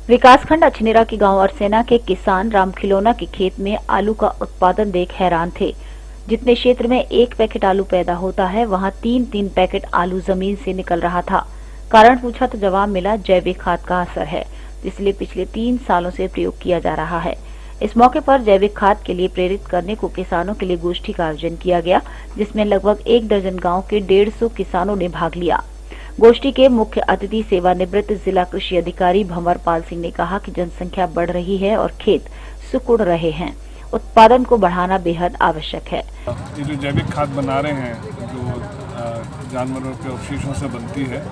विकासखंड अछनेरा के गांव अरसेना के किसान राम खिलौना के खेत में आलू का उत्पादन देख हैरान थे। जितने क्षेत्र में 1 पैकेट आलू पैदा होता है, वहां 3-3 पैकेट आलू जमीन से निकल रहा था। कारण पूछा तो जवाब मिला, जैविक खाद का असर है, इसलिए पिछले 3 सालों से प्रयोग किया जा रहा है। इस मौके पर जैविक खाद के लिए प्रेरित करने को किसानों के लिए गोष्ठी का आयोजन किया गया, जिसमें लगभग 1 दर्जन गाँव के 150 किसानों ने भाग लिया। गोष्ठी के मुख्य अतिथि सेवानिवृत्त जिला कृषि अधिकारी भंवर पाल सिंह ने कहा कि जनसंख्या बढ़ रही है और खेत सिकुड़ रहे हैं, उत्पादन को बढ़ाना बेहद आवश्यक है। ये जो जैविक खाद बना रहे हैं, जो जानवरों के अवशेषों से बनती है,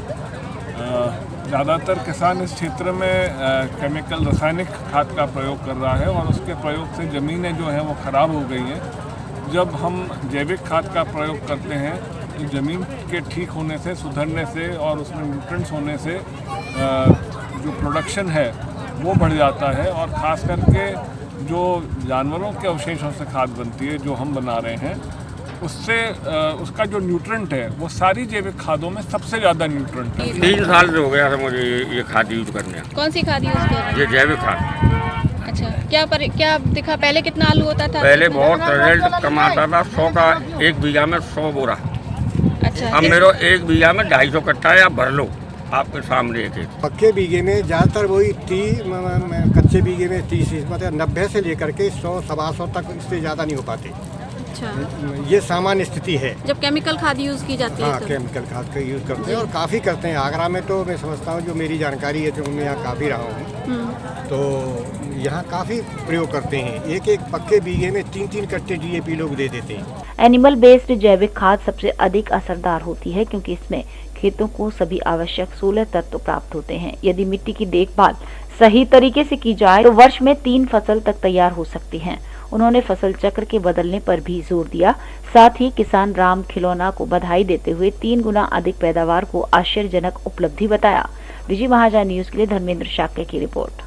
ज़्यादातर किसान इस क्षेत्र में केमिकल रासायनिक खाद का प्रयोग कर रहा है और उसके प्रयोग से ज़मीनें जो हैं वो ख़राब हो गई हैं। जब हम जैविक खाद का प्रयोग करते हैं तो ज़मीन के ठीक होने से, सुधरने से और उसमें न्यूट्रिएंट्स होने से जो प्रोडक्शन है वो बढ़ जाता है और ख़ास करके जो जानवरों के अवशेषों से खाद बनती है, जो हम बना रहे हैं, उससे उसका जो न्यूट्रिएंट है वो सारी जैविक खादों में सबसे ज़्यादा न्यूट्रिएंट है। 3 साल हो गया था मुझे ये खाद यूज करने। कौन सी खाद यूज कर रहे हैं? ये जैविक खाद। अच्छा, क्या दिखा? पहले कितना आलू होता था? पहले बहुत रिजल्ट कम आता था, 100 का 1 बीघा में 100 बोरा। अच्छा, अब मेरा 1 बीघा में 250 कट्टा है, आप भर लो, आपके सामने एक है। पक्के बीघे में ज़्यादातर वही 30, कच्चे बीघे में 30, मतलब 90 से लेकर के 100, 125 तक, इससे ज़्यादा नहीं हो पाते। अच्छा, ये सामान्य स्थिति है जब केमिकल खाद यूज की जाती है। हाँ, केमिकल खाद का यूज़ करते हैं और काफ़ी करते हैं। आगरा में तो मैं समझता हूँ, जो मेरी जानकारी है, तो मैं यहाँ काफ़ी रहा हूँ, तो यहाँ काफ़ी प्रयोग करते हैं। एक पक्के बीघे में 3-3 कट्टे DAP लोग दे देते हैं। एनिमल बेस्ड जैविक खाद सबसे अधिक असरदार होती है, क्योंकि इसमें खेतों को सभी आवश्यक 16 तत्व प्राप्त होते हैं। यदि मिट्टी की देखभाल सही तरीके से की जाए तो वर्ष में 3 फसल तक तैयार हो सकती हैं। उन्होंने फसल चक्र के बदलने पर भी जोर दिया। साथ ही किसान राम खिलौना को बधाई देते हुए 3 गुना अधिक पैदावार को आश्चर्यजनक उपलब्धि बताया। विजय महाजन न्यूज के लिए धर्मेंद्र शाक्य की रिपोर्ट।